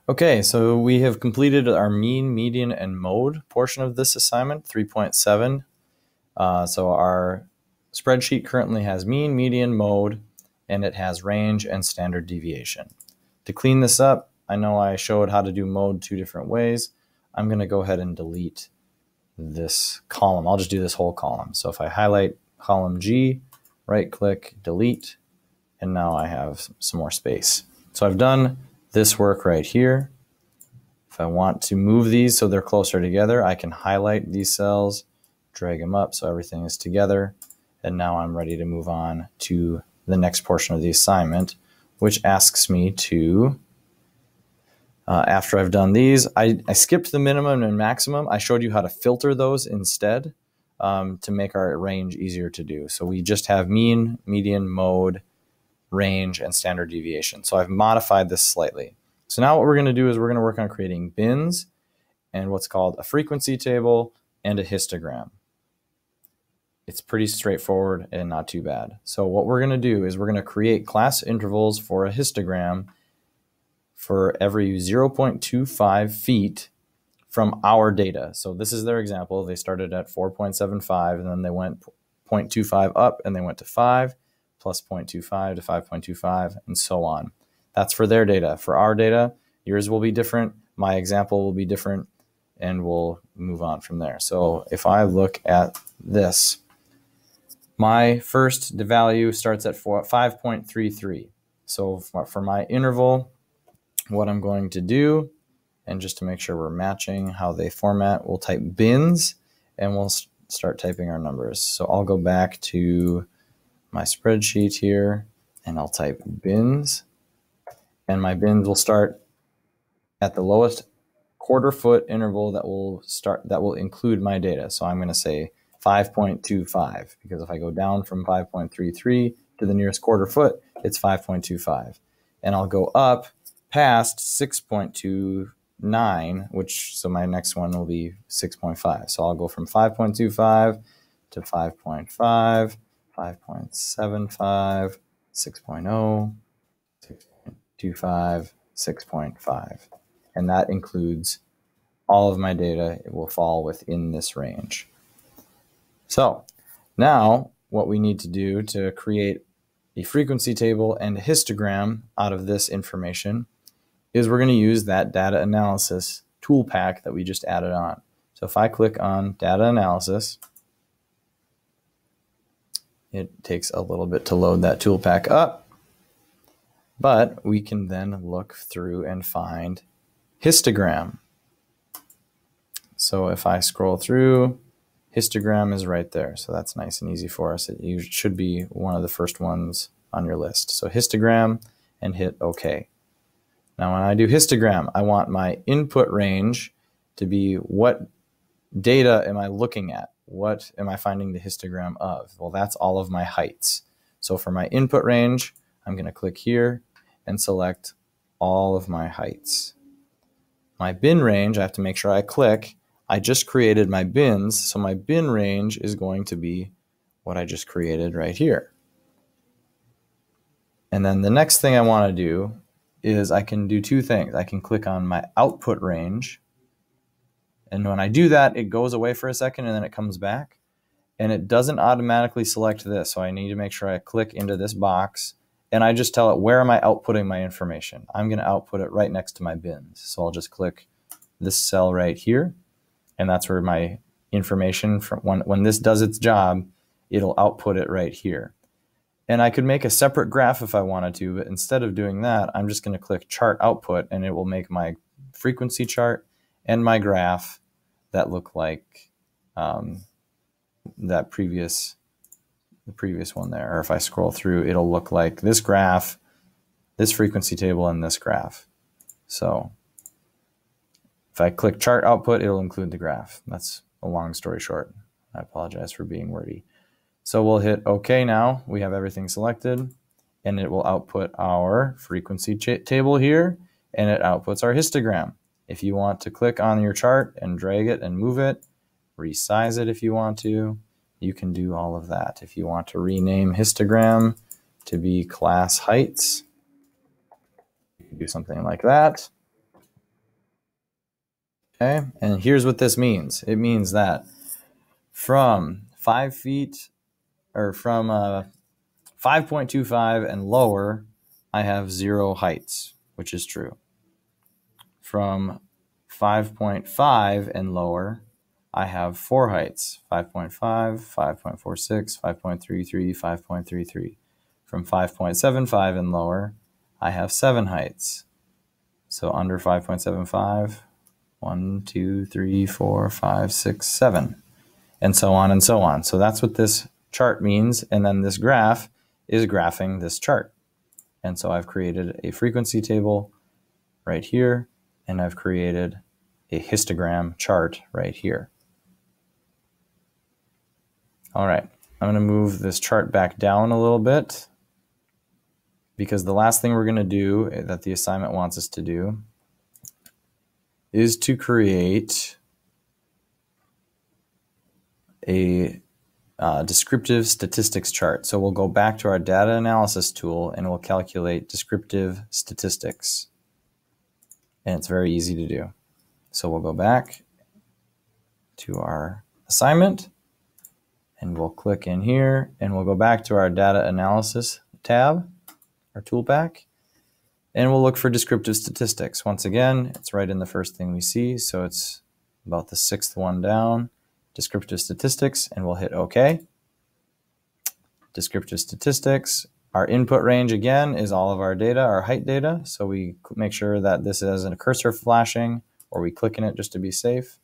Okay, so we have completed our mean, median, and mode portion of this assignment, 3.7. So our spreadsheet currently has mean, median, mode, and it has range and standard deviation. To clean this up, I know I showed how to do mode two different ways. I'm going to go ahead and delete this column. I'll just do this whole column. So if I highlight column G, right click, delete, and now I have some more space. So I've done this work right here. If I want to move these so they're closer together, I can highlight these cells, drag them up so everything is together, and now I'm ready to move on to the next portion of the assignment, which asks me to, after I've done these, I skipped the minimum and maximum. I showed you how to filter those instead to make our range easier to do. So we just have mean, median, mode, range, and standard deviation. So I've modified this slightly. So now what we're going to do is we're going to work on creating bins and what's called a frequency table and a histogram. It's pretty straightforward and not too bad. So what we're going to do is we're going to create class intervals for a histogram for every 0.25 feet from our data. So this is their example. They started at 4.75 and then they went 0.25 up and they went to 5 plus 0.25 to 5.25 and so on. That's for their data. For our data, yours will be different. My example will be different and we'll move on from there. So if I look at this, my first value starts at 5.33. So for my interval, what I'm going to do, and just to make sure we're matching how they format, we'll type bins and we'll start typing our numbers. So I'll go back to my spreadsheet here and I'll type bins, and my bins will start at the lowest quarter foot interval that will include my data. So I'm going to say 5.25 because if I go down from 5.33 to the nearest quarter foot, it's 5.25. And I'll go up past 6.29, so my next one will be 6.5. So I'll go from 5.25 to 5.5, 5.75, 6.0, 6.25, 6.5. And that includes all of my data. It will fall within this range. So now what we need to do to create a frequency table and a histogram out of this information is we're going to use that data analysis tool pack that we just added on. So if I click on data analysis, it takes a little bit to load that tool pack up, but we can then look through and find histogram. So if I scroll through, histogram is right there. So that's nice and easy for us. It should be one of the first ones on your list. So histogram and hit OK. Now when I do histogram, I want my input range to be what data am I looking at? What am I finding the histogram of? Well, that's all of my heights. So for my input range, I'm going to click here and select all of my heights. My bin range, I have to make sure I click. I just created my bins, so my bin range is going to be what I just created right here. And then the next thing I want to do is I can do two things. I can click on my output range, and when I do that, it goes away for a second and then it comes back, and it doesn't automatically select this. So I need to make sure I click into this box and I just tell it, where am I outputting my information? I'm going to output it right next to my bins. So I'll just click this cell right here, and that's where my information, from when this does its job, it'll output it right here. And I could make a separate graph if I wanted to, but instead of doing that, I'm just going to click chart output, and it will make my frequency chart and my graph that look like the previous one there. Or if I scroll through, it'll look like this graph, this frequency table, and this graph. So if I click chart output, it'll include the graph. That's a long story short. I apologize for being wordy. So we'll hit OK now. We have everything selected, and it will output our frequency table here, and it outputs our histogram. If you want to click on your chart and drag it and move it, resize it if you want to, you can do all of that. If you want to rename histogram to be class heights, you can do something like that. Okay, and here's what this means. It means that from 5 feet, or from 5.25 and lower, I have 0 heights, which is true. From 5.5 and lower, I have 4 heights, 5.5, 5.46, 5.33, 5.33. From 5.75 and lower, I have 7 heights. So under 5.75, 1, 2, 3, 4, 5, 6, 7, and so on and so on. So that's what this chart means. And then this graph is graphing this chart. And so I've created a frequency table right here, and I've created a histogram chart right here. All right, I'm going to move this chart back down a little bit, because the last thing we're going to do that the assignment wants us to do is to create a descriptive statistics chart. So we'll go back to our data analysis tool and we'll calculate descriptive statistics. And it's very easy to do. So we'll go back to our assignment and we'll click in here and we'll go back to our data analysis tab, our tool pack, and we'll look for descriptive statistics. Once again, it's right in the first thing we see. So it's about the 6th one down, descriptive statistics, and we'll hit OK. Descriptive statistics. Our input range, again, is all of our data, our height data. So we make sure that this has a cursor flashing, or we click in it just to be safe.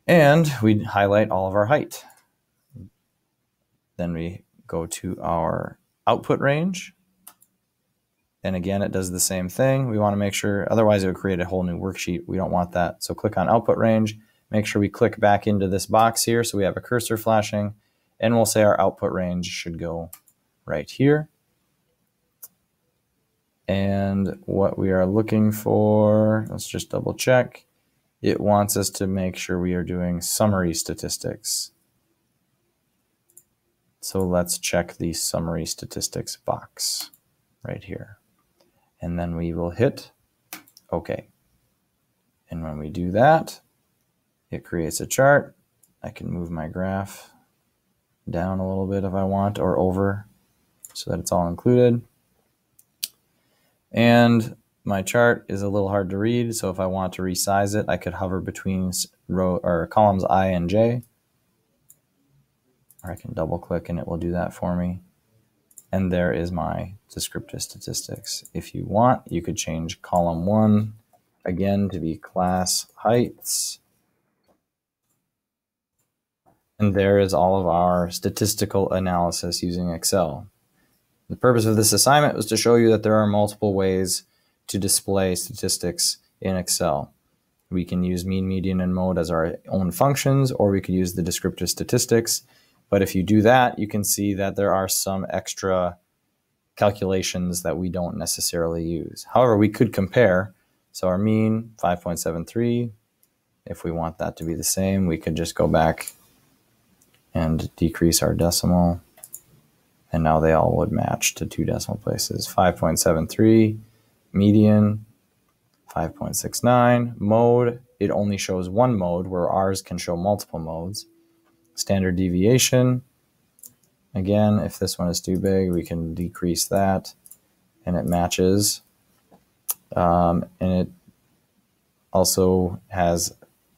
And we highlight all of our height. Then we go to our output range. And again, it does the same thing. We want to make sure, otherwise it would create a whole new worksheet. We don't want that. So click on output range. Make sure we click back into this box here so we have a cursor flashing. And we'll say our output range should go right here. And what we are looking for, let's just double check. It wants us to make sure we are doing summary statistics. So let's check the summary statistics box right here. And then we will hit OK. And when we do that, it creates a chart. I can move my graph down a little bit if I want, or over, so that it's all included. And my chart is a little hard to read, so if I want to resize it, I could hover between row or columns I and J, or I can double click and it will do that for me. And there is my descriptive statistics. If you want, you could change column 1 again to be class heights. And there is all of our statistical analysis using Excel. The purpose of this assignment was to show you that there are multiple ways to display statistics in Excel. We can use mean, median, and mode as our own functions, or we could use the descriptive statistics. But if you do that, you can see that there are some extra calculations that we don't necessarily use. However, we could compare. So our mean, 5.73. If we want that to be the same, we could just go back and decrease our decimal. And now they all would match to 2 decimal places. 5.73, median, 5.69. Mode, it only shows one mode, where ours can show multiple modes. Standard deviation, again, if this one is too big, we can decrease that, and it matches. And it also has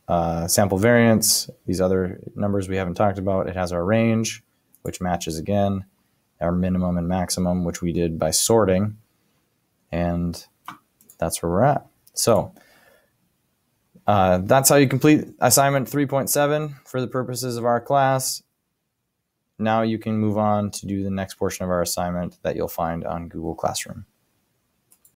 sample variance, these other numbers we haven't talked about. It has our range, which matches again, our minimum and maximum, which we did by sorting. And that's where we're at. So that's how you complete assignment 3.7 for the purposes of our class. Now you can move on to do the next portion of our assignment that you'll find on Google Classroom.